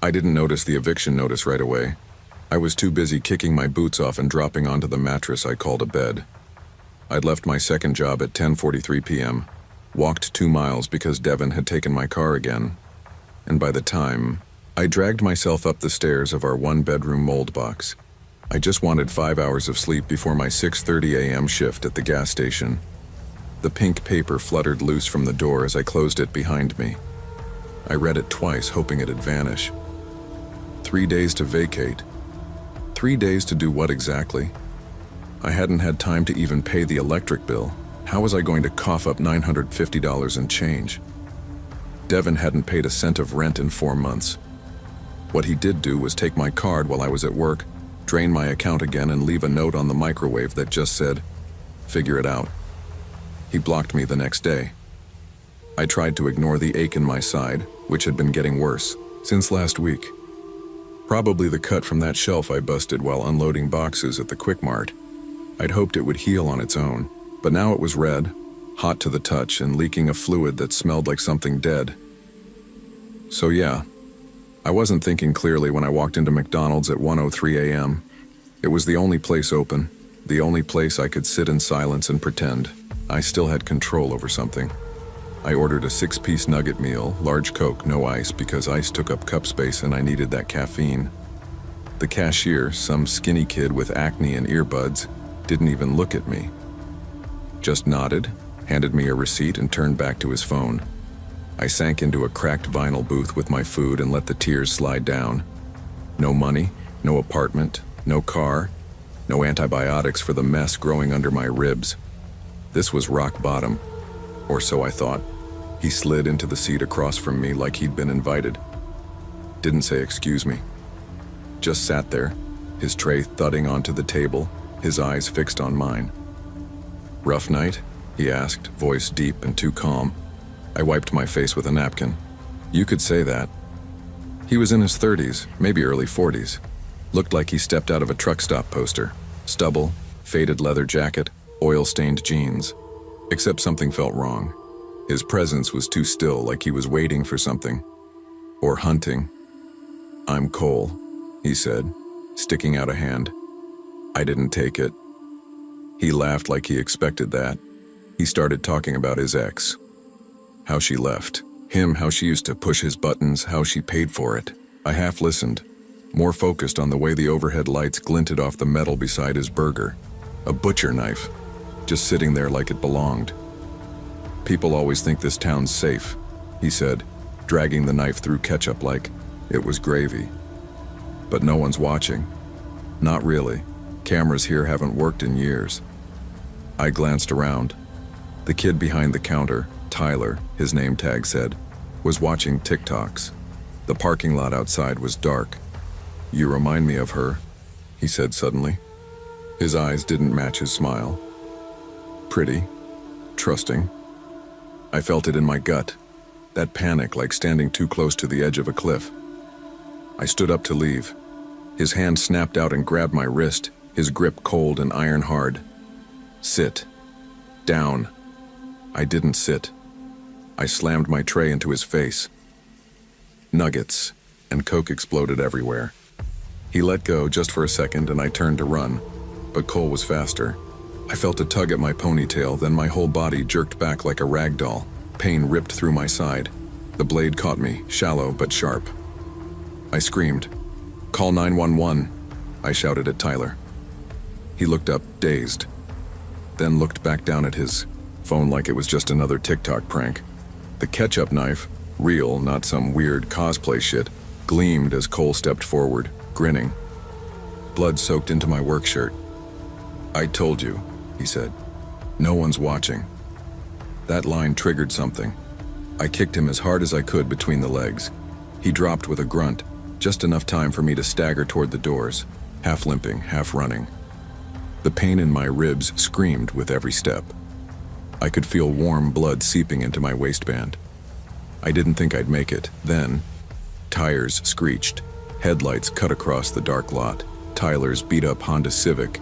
I didn't notice the eviction notice right away. I was too busy kicking my boots off and dropping onto the mattress I called a bed. I'd left my second job at 10:43 p.m., walked 2 miles because Devin had taken my car again, and by the time I dragged myself up the stairs of our one-bedroom mold box, I just wanted 5 hours of sleep before my 6:30 a.m. shift at the gas station. The pink paper fluttered loose from the door as I closed it behind me. I read it twice, hoping it'd vanish. 3 days to vacate. 3 days to do what exactly? I hadn't had time to even pay the electric bill. How was I going to cough up $950 in change? Devin hadn't paid a cent of rent in 4 months. What he did do was take my card while I was at work, drain my account again, and leave a note on the microwave that just said, "Figure it out." He blocked me the next day. I tried to ignore the ache in my side, which had been getting worse since last week. Probably the cut from that shelf I busted while unloading boxes at the Quick Mart. I'd hoped it would heal on its own, but now it was red, hot to the touch, and leaking a fluid that smelled like something dead. So yeah, I wasn't thinking clearly when I walked into McDonald's at 1:03 a.m. It was the only place open, the only place I could sit in silence and pretend I still had control over something. I ordered a 6-piece nugget meal, large Coke, no ice, because ice took up cup space and I needed that caffeine. The cashier, some skinny kid with acne and earbuds, didn't even look at me. Just nodded, handed me a receipt, and turned back to his phone. I sank into a cracked vinyl booth with my food and let the tears slide down. No money, no apartment, no car, no antibiotics for the mess growing under my ribs. This was rock bottom, or so I thought. He slid into the seat across from me like he'd been invited. Didn't say excuse me. Just sat there, his tray thudding onto the table, his eyes fixed on mine. "Rough night?" he asked, voice deep and too calm. I wiped my face with a napkin. "You could say that." He was in his 30s, maybe early 40s. Looked like he stepped out of a truck stop poster. Stubble, faded leather jacket, oil-stained jeans. Except something felt wrong. His presence was too still, like he was waiting for something. Or hunting. "I'm Cole," he said, sticking out a hand. I didn't take it. He laughed like he expected that. He started talking about his ex. How she left. Him, how she used to push his buttons, how she paid for it. I half listened, more focused on the way the overhead lights glinted off the metal beside his burger. A butcher knife, just sitting there like it belonged. "People always think this town's safe," he said, dragging the knife through ketchup like it was gravy. "But no one's watching. Not really. Cameras here haven't worked in years." I glanced around. The kid behind the counter, Tyler, his name tag said, was watching TikToks. The parking lot outside was dark. "You remind me of her," he said suddenly. His eyes didn't match his smile. Pretty, trusting. I felt it in my gut, that panic like standing too close to the edge of a cliff. I stood up to leave. His hand snapped out and grabbed my wrist, his grip cold and iron hard. "Sit. Down." I didn't sit. I slammed my tray into his face. Nuggets and Coke exploded everywhere. He let go just for a second and I turned to run, but Cole was faster. I felt a tug at my ponytail, then my whole body jerked back like a rag doll. Pain ripped through my side. The blade caught me, shallow but sharp. I screamed. "Call 911, I shouted at Tyler. He looked up, dazed, then looked back down at his phone like it was just another TikTok prank. The ketchup knife, real, not some weird cosplay shit, gleamed as Cole stepped forward, grinning. Blood soaked into my work shirt. "I told you," he said. "No one's watching." That line triggered something. I kicked him as hard as I could between the legs. He dropped with a grunt, just enough time for me to stagger toward the doors, half limping, half running. The pain in my ribs screamed with every step. I could feel warm blood seeping into my waistband. I didn't think I'd make it. Then, tires screeched. Headlights cut across the dark lot. Tyler's beat-up Honda Civic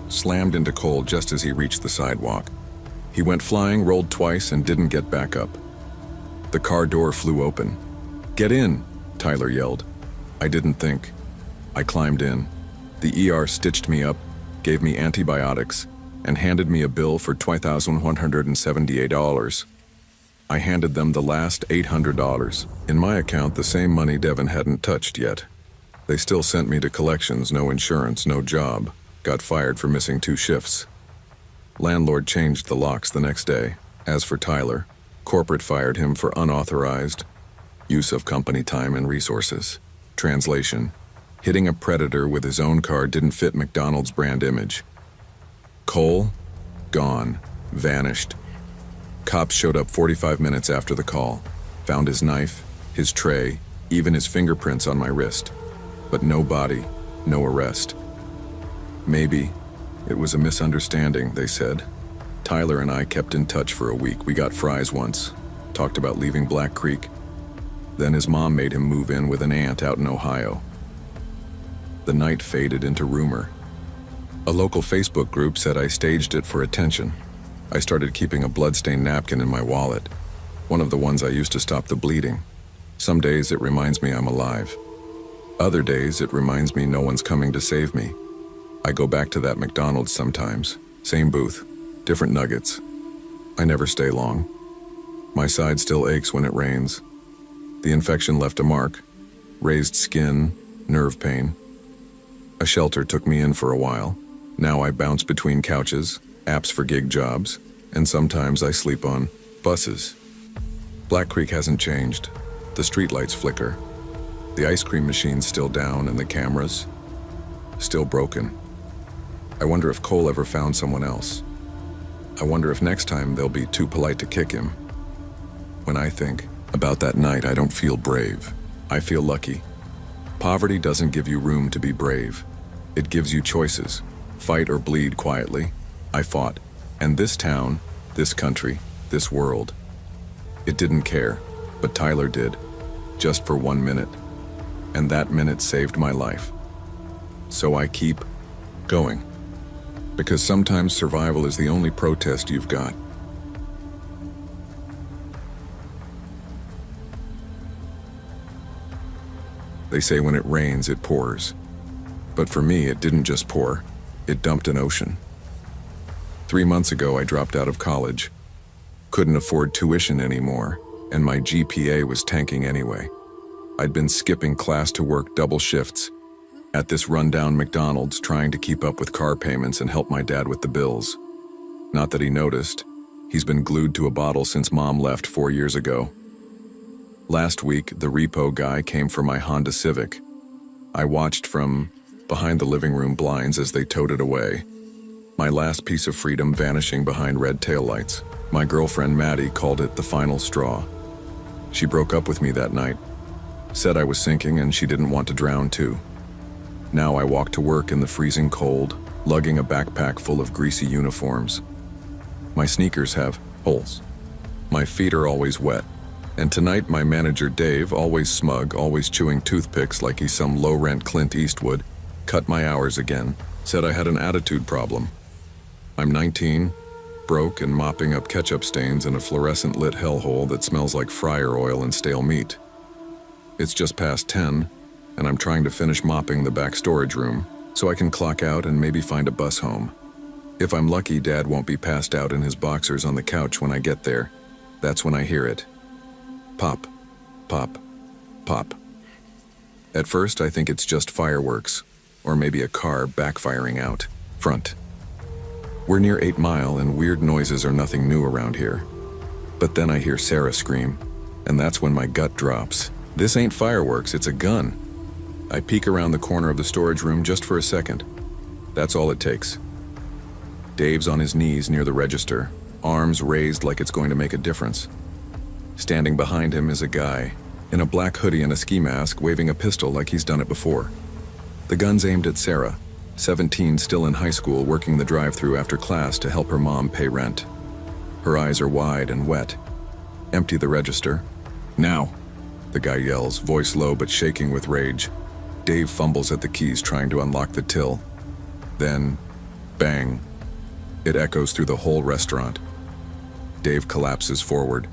slammed into Cole just as he reached the sidewalk. He went flying, rolled twice, and didn't get back up. The car door flew open. "Get in," Tyler yelled. I didn't think. I climbed in. The ER stitched me up, gave me antibiotics, and handed me a bill for $2,178. I handed them the last $800. In my account, the same money Devin hadn't touched yet. They still sent me to collections, no insurance, no job. Got fired for missing 2 shifts. Landlord changed the locks the next day. As for Tyler, corporate fired him for unauthorized use of company time and resources. Translation: hitting a predator with his own car didn't fit McDonald's brand image. Cole? Gone. Vanished. Cops showed up 45 minutes after the call. Found his knife, his tray, even his fingerprints on my wrist. But no body, no arrest. Maybe it was a misunderstanding, they said. Tyler and I kept in touch for a week. We got fries once, talked about leaving Black Creek. Then his mom made him move in with an aunt out in Ohio. The night faded into rumor. A local Facebook group said I staged it for attention. I started keeping a bloodstained napkin in my wallet, one of the ones I used to stop the bleeding. Some days it reminds me I'm alive. Other days it reminds me no one's coming to save me. I go back to that McDonald's sometimes. Same booth, different nuggets. I never stay long. My side still aches when it rains. The infection left a mark. Raised skin, nerve pain. A shelter took me in for a while. Now I bounce between couches, apps for gig jobs, and sometimes I sleep on buses. Black Creek hasn't changed. The streetlights flicker. The ice cream machine's still down and the cameras still broken. I wonder if Cole ever found someone else. I wonder if next time they'll be too polite to kick him. When I think about that night, I don't feel brave. I feel lucky. Poverty doesn't give you room to be brave. It gives you choices. Fight or bleed quietly. I fought. And this town, this country, this world, it didn't care, but Tyler did. Just for 1 minute. And that minute saved my life. So I keep going. Because sometimes survival is the only protest you've got. They say when it rains, it pours. But for me, it didn't just pour. It dumped an ocean. 3 months ago, I dropped out of college. Couldn't afford tuition anymore, and my GPA was tanking anyway. I'd been skipping class to work double shifts at this rundown McDonald's, trying to keep up with car payments and help my dad with the bills. Not that he noticed. He's been glued to a bottle since Mom left 4 years ago. Last week, the repo guy came for my Honda Civic. I watched from behind the living room blinds as they towed it away. My last piece of freedom vanishing behind red taillights. My girlfriend Maddie called it the final straw. She broke up with me that night. Said I was sinking and she didn't want to drown too. Now I walk to work in the freezing cold, lugging a backpack full of greasy uniforms. My sneakers have holes. My feet are always wet. And tonight my manager Dave, always smug, always chewing toothpicks like he's some low-rent Clint Eastwood, cut my hours again, said I had an attitude problem. I'm 19, broke and mopping up ketchup stains in a fluorescent lit hellhole that smells like fryer oil and stale meat. It's just past 10, and I'm trying to finish mopping the back storage room so I can clock out and maybe find a bus home. If I'm lucky, Dad won't be passed out in his boxers on the couch when I get there. That's when I hear it. Pop, pop, pop. At first, I think it's just fireworks, or maybe a car backfiring out front. We're near 8 Mile and weird noises are nothing new around here. But then I hear Sarah scream, and that's when my gut drops. This ain't fireworks, it's a gun. I peek around the corner of the storage room just for a second. That's all it takes. Dave's on his knees near the register, arms raised like it's going to make a difference. Standing behind him is a guy, in a black hoodie and a ski mask, waving a pistol like he's done it before. The gun's aimed at Sarah, 17, still in high school, working the drive-thru after class to help her mom pay rent. Her eyes are wide and wet. Empty the register. Now, the guy yells, voice low but shaking with rage. Dave fumbles at the keys trying to unlock the till. Then, bang. It echoes through the whole restaurant. Dave collapses forward.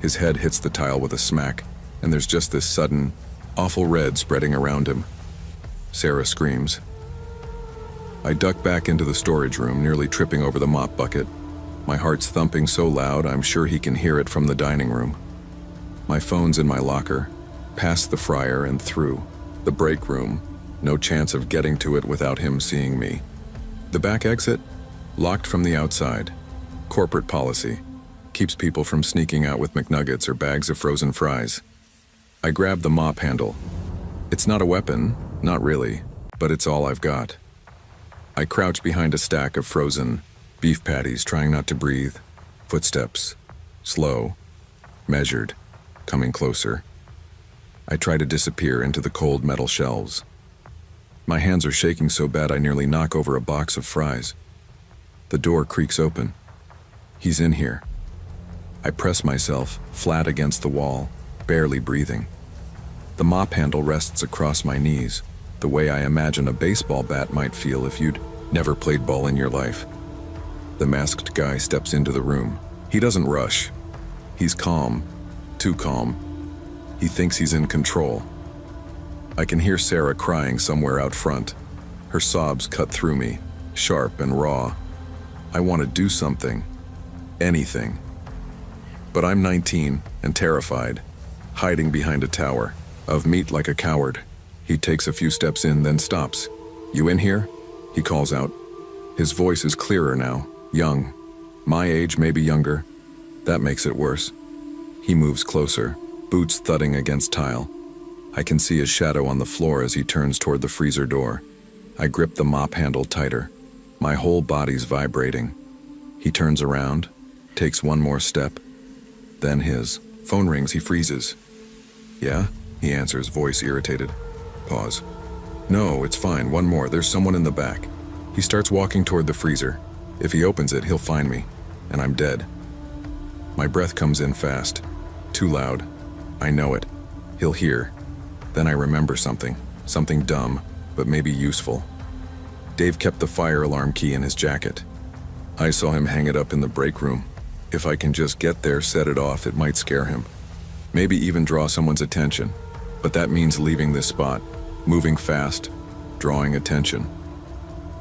His head hits the tile with a smack, and there's just this sudden awful red spreading around him. Sarah screams. I duck back into the storage room, nearly tripping over the mop bucket. My heart's thumping so loud I'm sure he can hear it from the dining room. My phone's in my locker, past the fryer and through. The break room, no chance of getting to it without him seeing me. The back exit, locked from the outside. Corporate policy, keeps people from sneaking out with McNuggets or bags of frozen fries. I grab the mop handle. It's not a weapon, not really, but it's all I've got. I crouch behind a stack of frozen beef patties, trying not to breathe. Footsteps, slow, measured, coming closer. I try to disappear into the cold metal shelves. My hands are shaking so bad I nearly knock over a box of fries. The door creaks open. He's in here. I press myself flat against the wall, barely breathing. The mop handle rests across my knees, the way I imagine a baseball bat might feel if you'd never played ball in your life. The masked guy steps into the room. He doesn't rush. He's calm, too calm. He thinks he's in control. I can hear Sarah crying somewhere out front. Her sobs cut through me, sharp and raw. I want to do something, anything. But I'm 19 and terrified, hiding behind a tower of meat like a coward. He takes a few steps in, then stops. "You in here?" he calls out. His voice is clearer now, young. My age, maybe younger. That makes it worse. He moves closer, boots thudding against tile. I can see his shadow on the floor as he turns toward the freezer door. I grip the mop handle tighter. My whole body's vibrating. He turns around, takes one more step. Then his phone rings. He freezes. "Yeah?" he answers, voice irritated. Pause. "No, it's fine. One more. There's someone in the back." He starts walking toward the freezer. If he opens it, he'll find me, and I'm dead. My breath comes in fast, too loud. I know it. He'll hear. Then I remember something dumb, but maybe useful. Dave kept the fire alarm key in his jacket. I saw him hang it up in the break room. If I can just get there, set it off, it might scare him. Maybe even draw someone's attention. But that means leaving this spot, moving fast, drawing attention.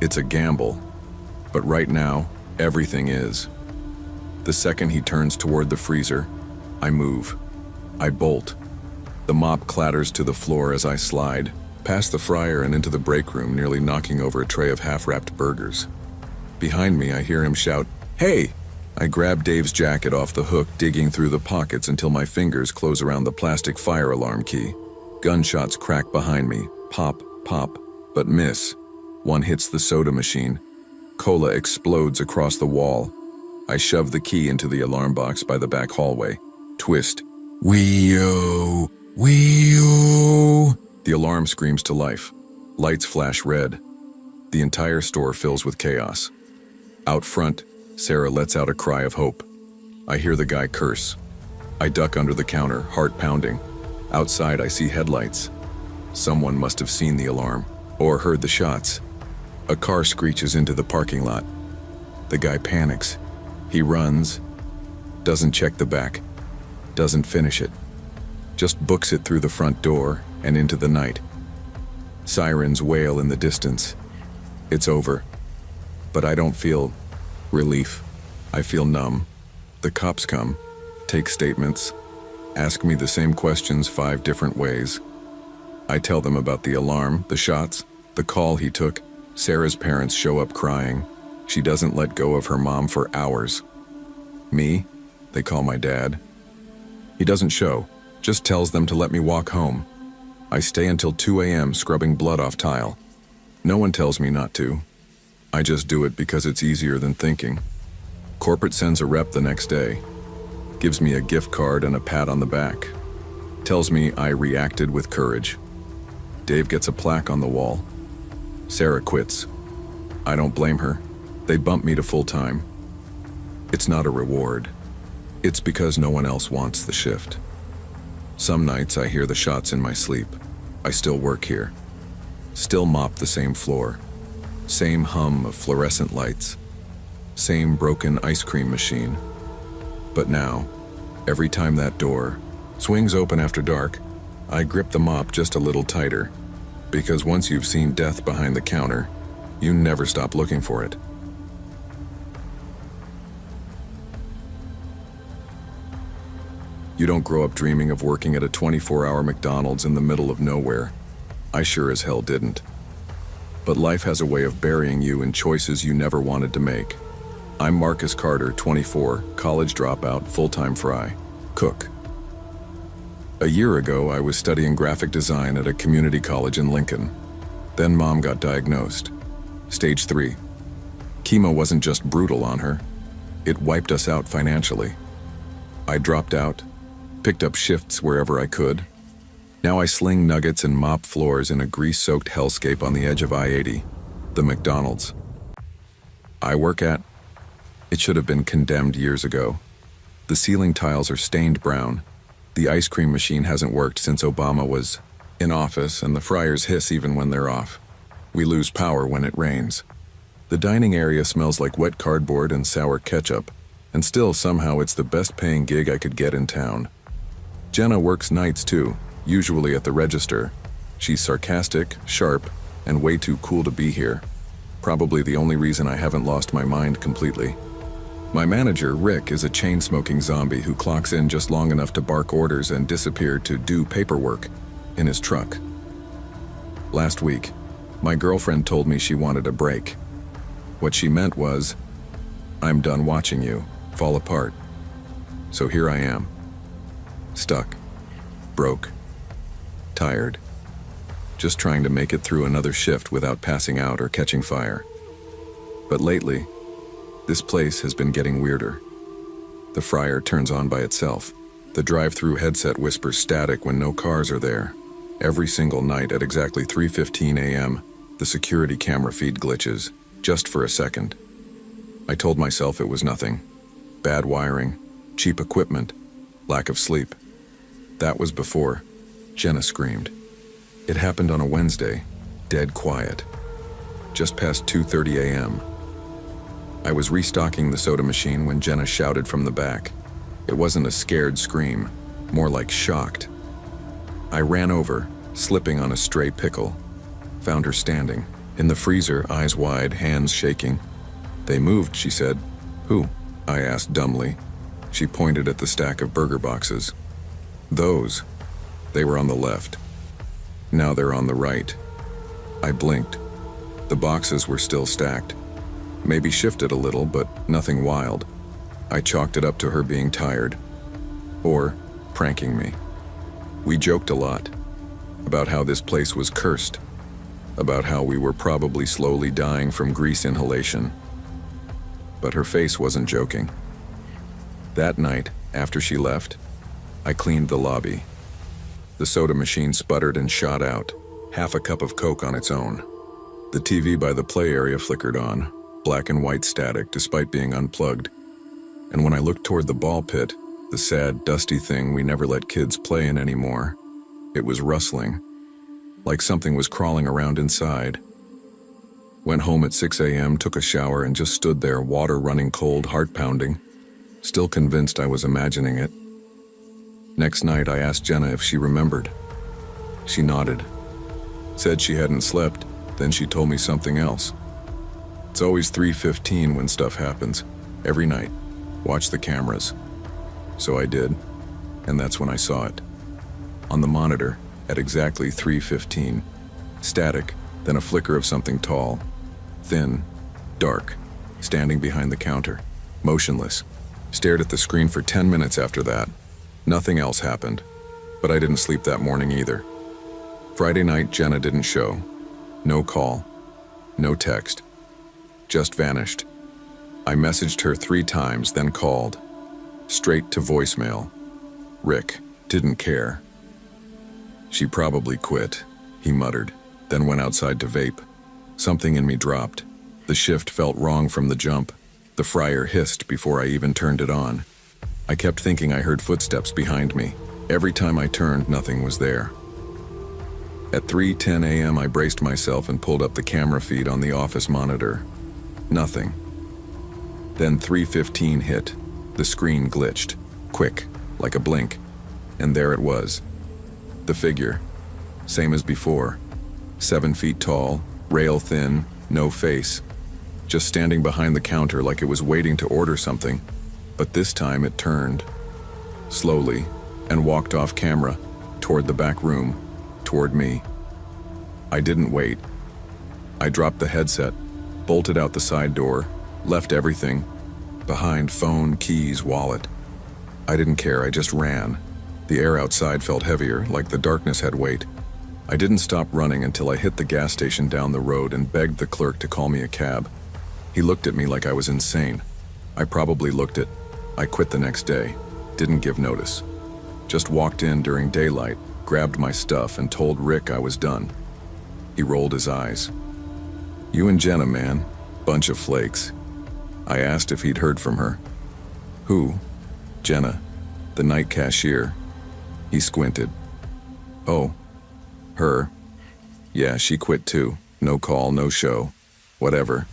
It's a gamble, but right now, everything is. The second he turns toward the freezer, I move. I bolt. The mop clatters to the floor as I slide, past the fryer and into the break room, nearly knocking over a tray of half-wrapped burgers. Behind me, I hear him shout, "Hey!" I grab Dave's jacket off the hook, digging through the pockets until my fingers close around the plastic fire alarm key. Gunshots crack behind me, pop, pop, but miss. One hits the soda machine. Cola explodes across the wall. I shove the key into the alarm box by the back hallway. Twist. Wee-oo! Wee-oo! The alarm screams to life. Lights flash red. The entire store fills with chaos. Out front, Sarah lets out a cry of hope. I hear the guy curse. I duck under the counter, heart pounding. Outside, I see headlights. Someone must have seen the alarm, or heard the shots. A car screeches into the parking lot. The guy panics. He runs, doesn't check the back, doesn't finish it, just books it through the front door and into the night. Sirens wail in the distance. It's over. But I don't feel relief. I feel numb. The cops come, take statements, ask me the same questions 5 different ways. I tell them about the alarm, the shots, the call he took. Sarah's parents show up crying. She doesn't let go of her mom for hours. Me, they call my dad. He doesn't show, just tells them to let me walk home. I stay until 2 a.m. scrubbing blood off tile. No one tells me not to. I just do it because it's easier than thinking. Corporate sends a rep the next day, gives me a gift card and a pat on the back, tells me I reacted with courage. Dave gets a plaque on the wall. Sarah quits. I don't blame her. They bump me to full-time. It's not a reward. It's because no one else wants the shift. Some nights I hear the shots in my sleep. I still work here. Still mop the same floor. Same hum of fluorescent lights. Same broken ice cream machine. But now, every time that door swings open after dark, I gripped the mop just a little tighter, because once you've seen death behind the counter, you never stop looking for it. You don't grow up dreaming of working at a 24-hour McDonald's in the middle of nowhere. I sure as hell didn't. But life has a way of burying you in choices you never wanted to make. I'm Marcus Carter, 24, college dropout, full-time fry, cook. A year ago, I was studying graphic design at a community college in Lincoln. Then Mom got diagnosed. Stage 3. Chemo wasn't just brutal on her, it wiped us out financially. I dropped out, picked up shifts wherever I could. Now I sling nuggets and mop floors in a grease-soaked hellscape on the edge of I-80, the McDonald's. I work at, it should have been condemned years ago. The ceiling tiles are stained brown. The ice cream machine hasn't worked since Obama was in office, and the fryers hiss even when they're off. We lose power when it rains. The dining area smells like wet cardboard and sour ketchup, and still somehow it's the best paying gig I could get in town. Jenna works nights too, usually at the register. She's sarcastic, sharp, and way too cool to be here. Probably the only reason I haven't lost my mind completely. My manager, Rick, is a chain-smoking zombie who clocks in just long enough to bark orders and disappear to do paperwork in his truck. Last week, my girlfriend told me she wanted a break. What she meant was, I'm done watching you fall apart. So here I am. Stuck. Broke. Tired. Just trying to make it through another shift without passing out or catching fire. But lately, this place has been getting weirder. The fryer turns on by itself. The drive-thru headset whispers static when no cars are there. Every single night at exactly 3:15 a.m., the security camera feed glitches, just for a second. I told myself it was nothing. Bad wiring, cheap equipment, lack of sleep. That was before Jenna screamed. It happened on a Wednesday, dead quiet. Just past 2:30 a.m. I was restocking the soda machine when Jenna shouted from the back. It wasn't a scared scream, more like shocked. I ran over, slipping on a stray pickle. Found her standing, in the freezer, eyes wide, hands shaking. They moved, she said. Who? I asked dumbly. She pointed at the stack of burger boxes. Those. They were on the left. Now they're on the right. I blinked. The boxes were still stacked. Maybe shifted a little, but nothing wild. I chalked it up to her being tired. Or pranking me. We joked a lot. About how this place was cursed. About how we were probably slowly dying from grease inhalation. But her face wasn't joking. That night, after she left, I cleaned the lobby. The soda machine sputtered and shot out, half a cup of Coke on its own. The TV by the play area flickered on, black and white static despite being unplugged. And when I looked toward the ball pit, the sad, dusty thing we never let kids play in anymore, it was rustling, like something was crawling around inside. Went home at 6 a.m., took a shower, and just stood there, water running cold, heart pounding, still convinced I was imagining it. Next night, I asked Jenna if she remembered. She nodded, said she hadn't slept, then she told me something else. It's always 3:15 when stuff happens, every night. Watch the cameras. So I did, and that's when I saw it. On the monitor, at exactly 3:15, static, then a flicker of something tall, thin, dark, standing behind the counter, motionless. Stared at the screen for 10 minutes after that. Nothing else happened, but I didn't sleep that morning either. Friday night, Jenna didn't show. No call, no text, just vanished. I messaged her 3 times, then called. Straight to voicemail. Rick didn't care. She probably quit, he muttered, then went outside to vape. Something in me dropped. The shift felt wrong from the jump. The fryer hissed before I even turned it on. I kept thinking I heard footsteps behind me. Every time I turned, nothing was there. At 3:10 a.m., I braced myself and pulled up the camera feed on the office monitor. Nothing. Then 3:15 hit. The screen glitched, quick, like a blink, and there it was. The figure, same as before. 7 feet tall, rail thin, no face. Just standing behind the counter like it was waiting to order something. But this time it turned, slowly, and walked off camera, toward the back room, toward me. I didn't wait. I dropped the headset, bolted out the side door, left everything, behind phone, keys, wallet. I didn't care, I just ran. The air outside felt heavier, like the darkness had weight. I didn't stop running until I hit the gas station down the road and begged the clerk to call me a cab. He looked at me like I was insane. I probably looked it. I quit the next day, didn't give notice. Just walked in during daylight, grabbed my stuff, and told Rick I was done. He rolled his eyes. "You and Jenna, man. Bunch of flakes." I asked if he'd heard from her. "Who?" "Jenna, the night cashier." He squinted. "Oh, her. Yeah, she quit too. No call, no show. Whatever."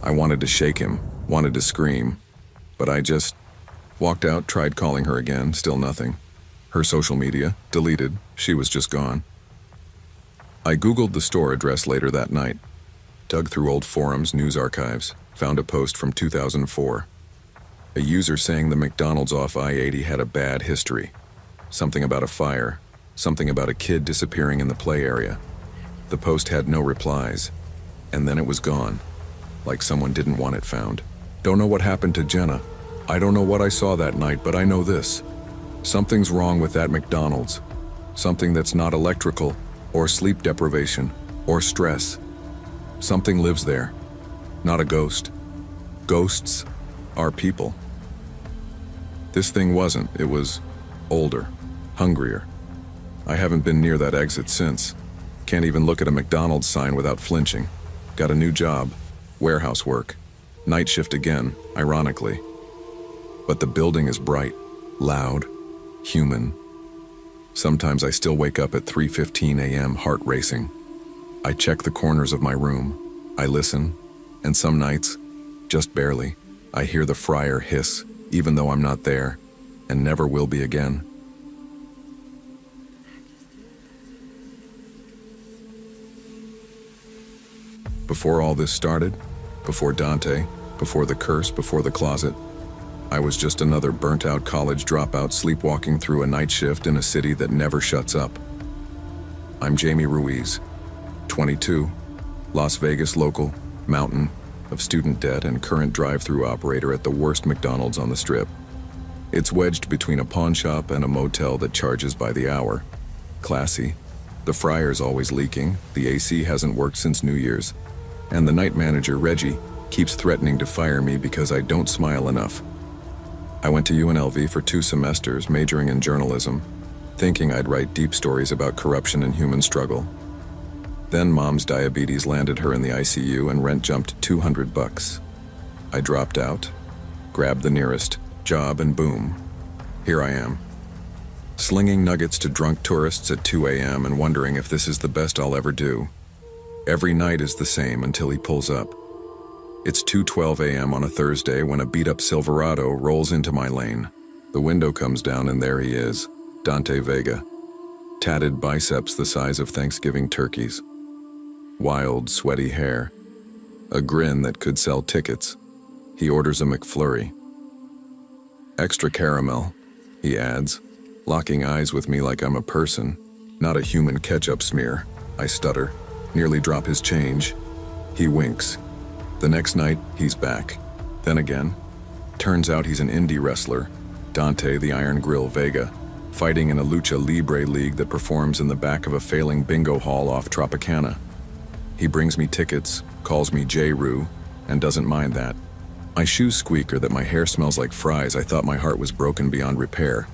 I wanted to shake him, wanted to scream, but I just walked out, tried calling her again, still nothing. Her social media, deleted, she was just gone. I Googled the store address later that night, dug through old forums, news archives, found a post from 2004. A user saying the McDonald's off I-80 had a bad history. Something about a fire, something about a kid disappearing in the play area. The post had no replies, and then it was gone, like someone didn't want it found. Don't know what happened to Jenna. I don't know what I saw that night, but I know this. Something's wrong with that McDonald's. Something that's not electrical, or sleep deprivation, or stress. Something lives there. Not a ghost. Ghosts are people. This thing wasn't. It was older, hungrier. I haven't been near that exit since. Can't even look at a McDonald's sign without flinching. Got a new job. Warehouse work. Night shift again, ironically. But the building is bright, loud, human. Sometimes I still wake up at 3:15 a.m., heart racing. I check the corners of my room. I listen, and some nights, just barely, I hear the fryer hiss, even though I'm not there, and never will be again. Before all this started, before Dante, before the curse, before the closet, I was just another burnt-out college dropout sleepwalking through a night shift in a city that never shuts up. I'm Jamie Ruiz, 22, Las Vegas local, mountain, of student debt and current drive-thru operator at the worst McDonald's on the Strip. It's wedged between a pawn shop and a motel that charges by the hour. Classy. The fryer's always leaking, the AC hasn't worked since New Year's, and the night manager, Reggie, keeps threatening to fire me because I don't smile enough. I went to UNLV for 2 semesters, majoring in journalism, thinking I'd write deep stories about corruption and human struggle. Then mom's diabetes landed her in the ICU and rent jumped $200. I dropped out, grabbed the nearest job, and boom, here I am. Slinging nuggets to drunk tourists at 2 a.m. and wondering if this is the best I'll ever do. Every night is the same until he pulls up. It's 2:12 a.m. on a Thursday when a beat-up Silverado rolls into my lane. The window comes down and there he is, Dante Vega. Tatted biceps the size of Thanksgiving turkeys. Wild, sweaty hair. A grin that could sell tickets. He orders a McFlurry. "Extra caramel," he adds, locking eyes with me like I'm a person, not a human ketchup smear. I stutter, nearly drop his change. He winks. The next night, he's back. Then again. Turns out he's an indie wrestler, Dante the Iron Grill Vega, fighting in a lucha libre league that performs in the back of a failing bingo hall off Tropicana. He brings me tickets, calls me J-Roo, and doesn't mind that. My shoes squeak or that my hair smells like fries. I thought my heart was broken beyond repair.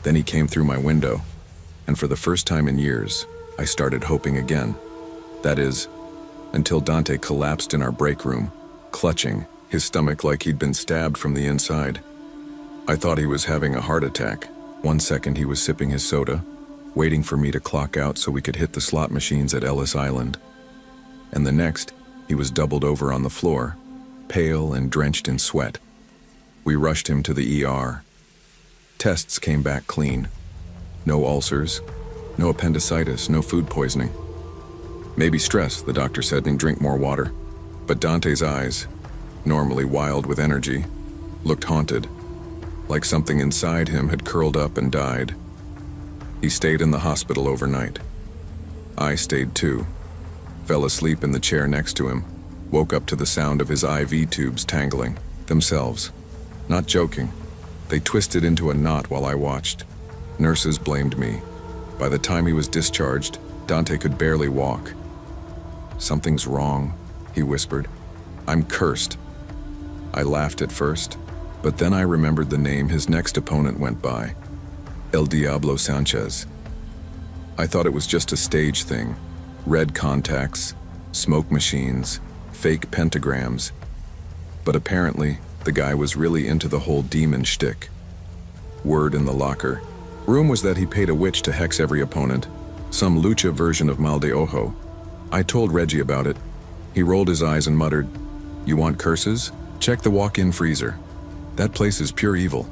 Then he came through my window, and for the first time in years, I started hoping again. That is, until Dante collapsed in our break room, clutching, his stomach like he'd been stabbed from the inside. I thought he was having a heart attack. 1 second he was sipping his soda, waiting for me to clock out so we could hit the slot machines at Ellis Island. And the next, he was doubled over on the floor, pale and drenched in sweat. We rushed him to the ER. Tests came back clean. No ulcers, no appendicitis, no food poisoning. Maybe stress, the doctor said, and drink more water. But Dante's eyes, normally wild with energy, looked haunted, like something inside him had curled up and died. He stayed in the hospital overnight. I stayed too. Fell asleep in the chair next to him, woke up to the sound of his IV tubes tangling themselves. Not joking. They twisted into a knot while I watched. Nurses blamed me. By the time he was discharged, Dante could barely walk. "Something's wrong," he whispered. "I'm cursed." I laughed at first, but then I remembered the name his next opponent went by, El Diablo Sanchez. I thought it was just a stage thing. Red contacts, smoke machines, fake pentagrams. But apparently, the guy was really into the whole demon shtick. Word in the locker room was that he paid a witch to hex every opponent, some lucha version of Mal de Ojo. I told Reggie about it. He rolled his eyes and muttered, "You want curses? Check the walk-in freezer. That place is pure evil."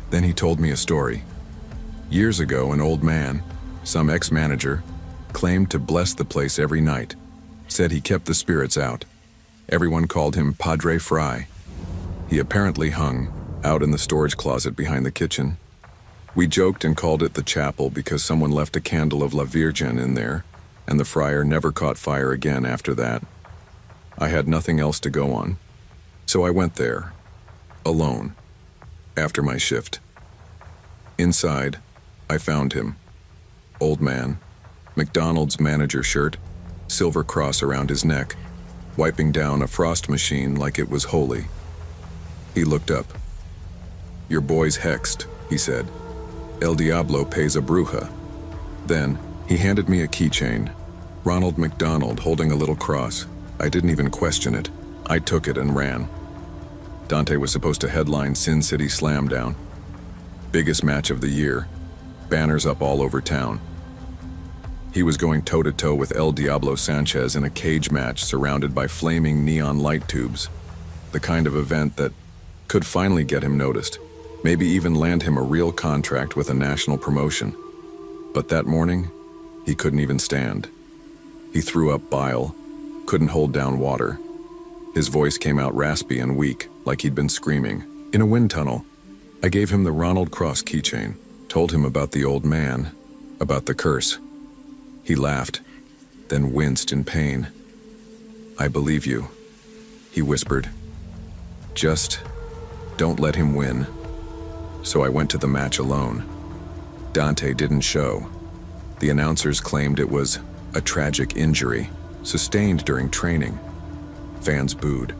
Then he told me a story. Years ago, an old man, some ex-manager, claimed to bless the place every night, said he kept the spirits out. Everyone called him Padre Fry. He apparently hung out in the storage closet behind the kitchen. We joked and called it the chapel because someone left a candle of La Virgen in there, and the friar never caught fire again after that. I had nothing else to go on, so I went there, alone, after my shift. Inside, I found him. Old man, McDonald's manager shirt, silver cross around his neck, wiping down a frost machine like it was holy. He looked up. "Your boy's hexed," he said. "El Diablo pays a bruja." Then, he handed me a keychain. Ronald McDonald holding a little cross. I didn't even question it. I took it and ran. Dante was supposed to headline Sin City Slamdown. Biggest match of the year. Banners up all over town. He was going toe-to-toe with El Diablo Sanchez in a cage match surrounded by flaming neon light tubes. The kind of event that could finally get him noticed. Maybe even land him a real contract with a national promotion. But that morning, he couldn't even stand. He threw up bile, couldn't hold down water. His voice came out raspy and weak, like he'd been screaming. In a wind tunnel, I gave him the Ronald Cross keychain, told him about the old man, about the curse. He laughed, then winced in pain. "I believe you," he whispered. "Just don't let him win." So I went to the match alone. Dante didn't show. The announcers claimed it was a tragic injury, sustained during training. Fans booed.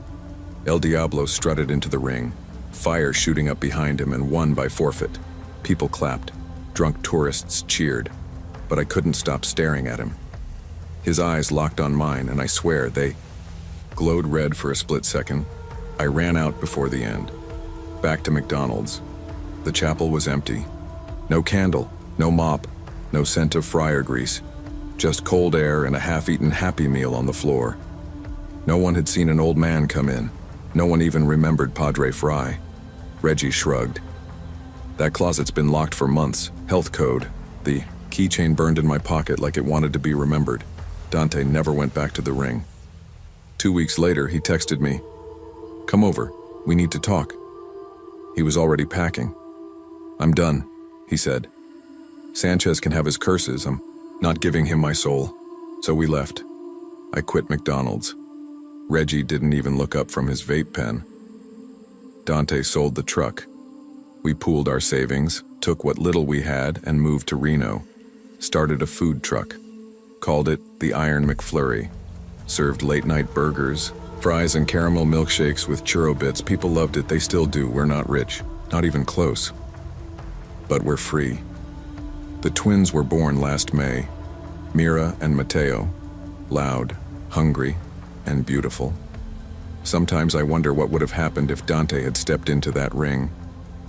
El Diablo strutted into the ring, fire shooting up behind him, and won by forfeit. People clapped. Drunk tourists cheered. But I couldn't stop staring at him. His eyes locked on mine, and I swear they glowed red for a split second. I ran out before the end. Back to McDonald's. The chapel was empty. No candle, no mop, no scent of fryer grease. Just cold air and a half-eaten Happy Meal on the floor. No one had seen an old man come in. No one even remembered Padre Fry. Reggie shrugged. "That closet's been locked for months. Health code." The keychain burned in my pocket like it wanted to be remembered. Dante never went back to the ring. 2 weeks later, he texted me, "Come over, we need to talk." He was already packing. "I'm done," he said. "Sanchez can have his curses. I'm not giving him my soul." So we left. I quit McDonald's. Reggie didn't even look up from his vape pen. Dante sold the truck. We pooled our savings, took what little we had, and moved to Reno. Started a food truck. Called it the Iron McFlurry. Served late-night burgers, fries and caramel milkshakes with churro bits. People loved it. They still do. We're not rich. Not even close. But we're free. The twins were born last May. Mira and Mateo. Loud, hungry, and beautiful. Sometimes I wonder what would have happened if Dante had stepped into that ring,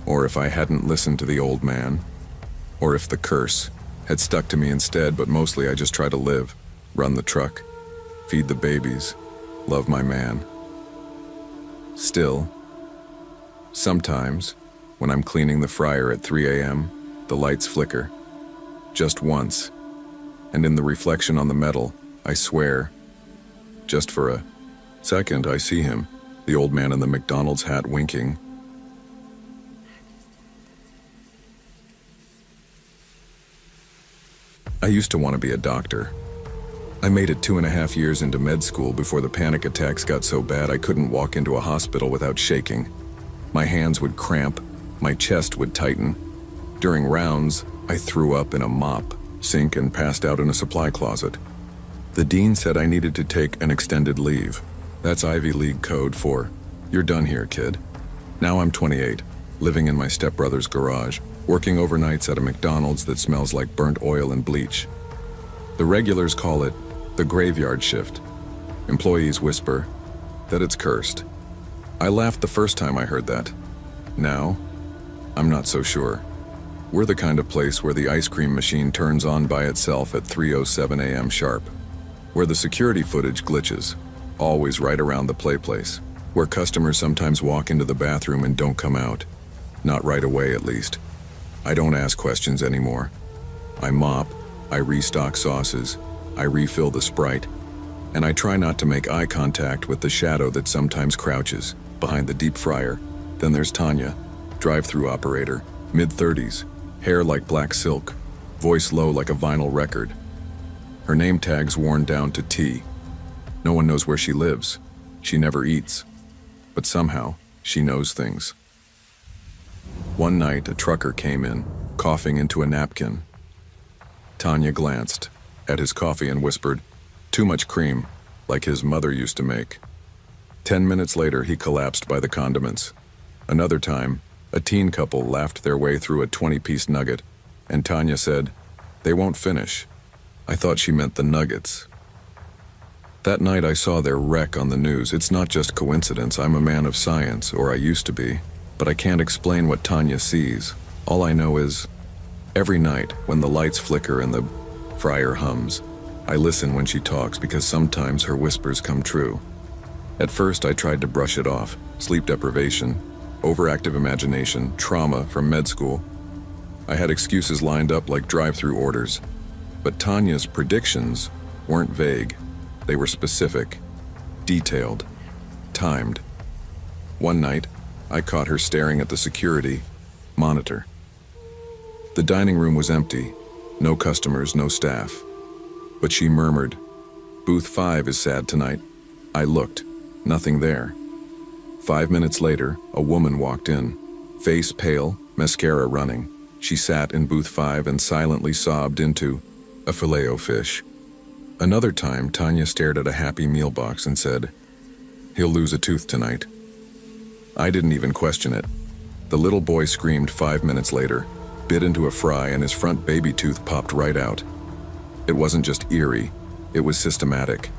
or if I hadn't listened to the old man, or if the curse had stuck to me instead, but mostly I just try to live, run the truck, feed the babies, love my man. Still, sometimes, when I'm cleaning the fryer at 3 a.m., the lights flicker, Just once. And in the reflection on the metal, I swear, just for a second, I see him, the old man in the McDonald's hat winking. I used to want to be a doctor. I made it 2.5 years into med school before the panic attacks got so bad I couldn't walk into a hospital without shaking. My hands would cramp, my chest would tighten. During rounds, I threw up in a mop sink and passed out in a supply closet. The dean said I needed to take an extended leave. That's Ivy League code for, "You're done here, kid." Now I'm 28, living in my stepbrother's garage, working overnights at a McDonald's that smells like burnt oil and bleach. The regulars call it the graveyard shift. Employees whisper that it's cursed. I laughed the first time I heard that. Now, I'm not so sure. We're the kind of place where the ice cream machine turns on by itself at 3:07 a.m. sharp, where the security footage glitches, always right around the play place, where customers sometimes walk into the bathroom and don't come out. Not right away, at least. I don't ask questions anymore. I mop, I restock sauces, I refill the Sprite, and I try not to make eye contact with the shadow that sometimes crouches behind the deep fryer. Then there's Tanya, drive-thru operator, mid-30s, hair like black silk, voice low like a vinyl record. Her name tag's worn down to T. No one knows where she lives. She never eats. But somehow, she knows things. One night, a trucker came in, coughing into a napkin. Tanya glanced at his coffee and whispered, "Too much cream, like his mother used to make." 10 minutes later, he collapsed by the condiments. Another time, a teen couple laughed their way through a 20-piece nugget, and Tanya said, "They won't finish." I thought she meant the nuggets. That night I saw their wreck on the news. It's not just coincidence. I'm a man of science, or I used to be, but I can't explain what Tanya sees. All I know is, every night when the lights flicker and the fryer hums, I listen when she talks because sometimes her whispers come true. At first I tried to brush it off, sleep deprivation, overactive imagination, trauma from med school. I had excuses lined up like drive-thru orders. But Tanya's predictions weren't vague. They were specific, detailed, timed. One night, I caught her staring at the security monitor. The dining room was empty, no customers, no staff. But she murmured, "Booth 5 is sad tonight." I looked, nothing there. 5 minutes later, a woman walked in, face pale, mascara running. She sat in booth 5 and silently sobbed into a filet-o-fish. Another time, Tanya stared at a Happy Meal box and said, "He'll lose a tooth tonight." I didn't even question it. The little boy screamed 5 minutes later, bit into a fry, and his front baby tooth popped right out. It wasn't just eerie, it was systematic.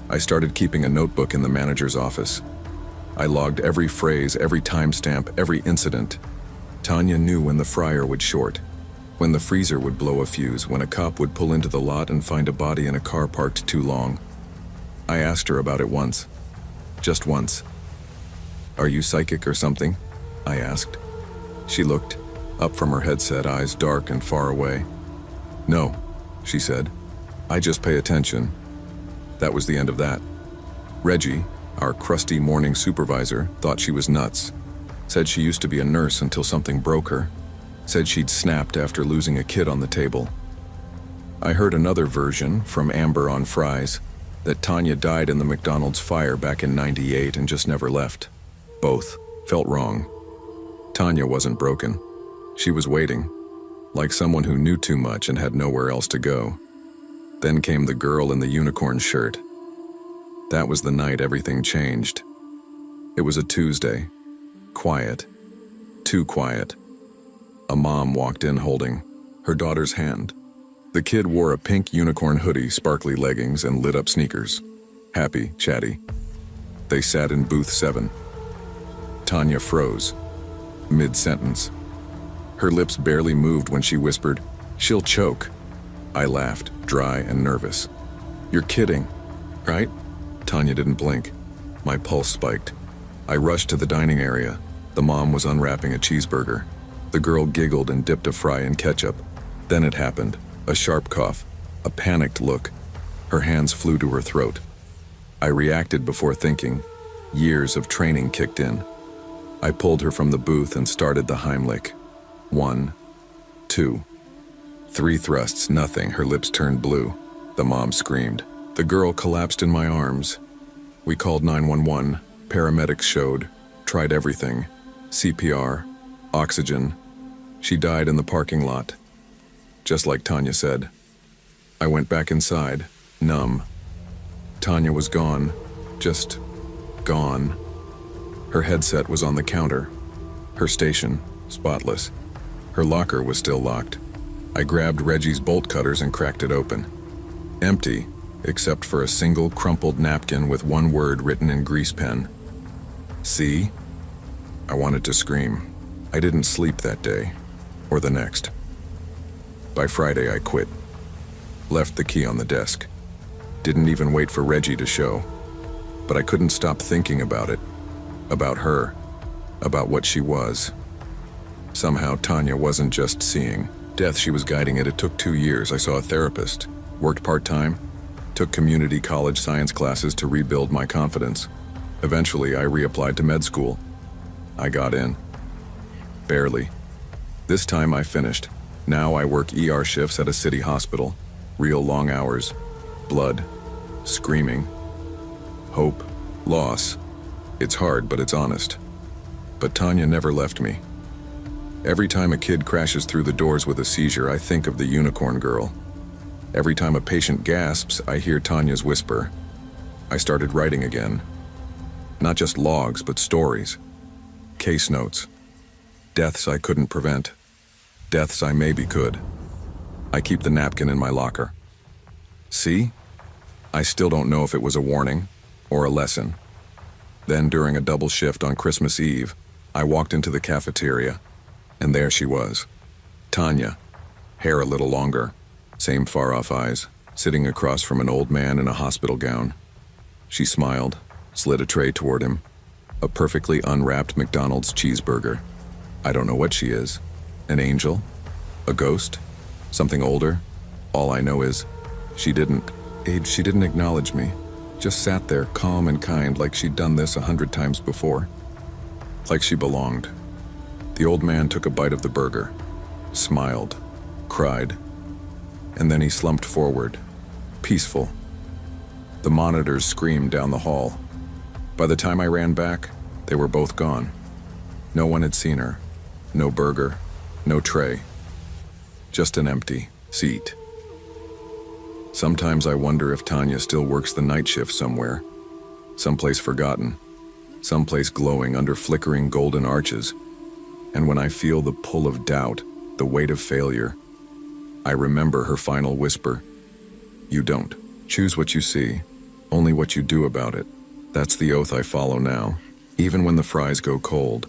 I started keeping a notebook in the manager's office. I logged every phrase, every timestamp, every incident. Tanya knew when the fryer would short, when the freezer would blow a fuse, when a cop would pull into the lot and find a body in a car parked too long. I asked her about it once. Just once. "Are you psychic or something?" I asked. She looked up from her headset, eyes dark and far away. "No," she said. "I just pay attention." That was the end of that. Reggie, our crusty morning supervisor, thought she was nuts. Said she used to be a nurse until something broke her. Said she'd snapped after losing a kid on the table. I heard another version from Amber on fries, that Tanya died in the McDonald's fire back in '98 and just never left. Both felt wrong. Tanya wasn't broken. She was waiting, like someone who knew too much and had nowhere else to go. Then came the girl in the unicorn shirt. That was the night everything changed. It was a Tuesday. Quiet. Too quiet. A mom walked in holding her daughter's hand. The kid wore a pink unicorn hoodie, sparkly leggings, and lit-up sneakers. Happy, chatty. They sat in booth 7. Tanya froze, mid-sentence. Her lips barely moved when she whispered, "She'll choke." I laughed, dry and nervous. "You're kidding, right?" Tanya didn't blink. My pulse spiked. I rushed to the dining area. The mom was unwrapping a cheeseburger. The girl giggled and dipped a fry in ketchup. Then it happened. A sharp cough, a panicked look. Her hands flew to her throat. I reacted before thinking. Years of training kicked in. I pulled her from the booth and started the Heimlich. 1, 2, 3 thrusts, nothing. Her lips turned blue. The mom screamed. The girl collapsed in my arms. We called 911. Paramedics showed. Tried everything. CPR, oxygen. She died in the parking lot. Just like Tanya said. I went back inside, numb. Tanya was gone. Just gone. Her headset was on the counter. Her station, spotless. Her locker was still locked. I grabbed Reggie's bolt cutters and cracked it open. Empty, except for a single crumpled napkin with one word written in grease pen. See? I wanted to scream. I didn't sleep that day, or the next. By Friday, I quit. Left the key on the desk. Didn't even wait for Reggie to show. But I couldn't stop thinking about it. About her. About what she was. Somehow Tanya wasn't just seeing death, she was guiding it. It took 2 years. I saw a therapist. Worked part-time. Took community college science classes to rebuild my confidence. Eventually, I reapplied to med school. I got in. Barely. This time I finished. Now I work ER shifts at a city hospital. Real long hours. Blood. Screaming. Hope. Loss. It's hard, but it's honest. But Tanya never left me. Every time a kid crashes through the doors with a seizure, I think of the unicorn girl. Every time a patient gasps, I hear Tanya's whisper. I started writing again. Not just logs, but stories. Case notes. Deaths I couldn't prevent. Deaths I maybe could. I keep the napkin in my locker. See? I still don't know if it was a warning or a lesson. Then, during a double shift on Christmas Eve, I walked into the cafeteria, and there she was. Tanya. Hair a little longer. Same far-off eyes, sitting across from an old man in a hospital gown. She smiled, slid a tray toward him. A perfectly unwrapped McDonald's cheeseburger. I don't know what she is. An angel? A ghost? Something older? All I know is, she didn't acknowledge me. Just sat there, calm and kind, like she'd done this 100 times before. Like she belonged. The old man took a bite of the burger, smiled, cried, and then he slumped forward, peaceful. The monitors screamed down the hall. By the time I ran back, they were both gone. No one had seen her. No burger, no tray. Just an empty seat. Sometimes I wonder if Tanya still works the night shift somewhere. Someplace forgotten. Someplace glowing under flickering golden arches. And when I feel the pull of doubt, the weight of failure, I remember her final whisper. You don't. Choose what you see, only what you do about it. That's the oath I follow now, even when the fries go cold.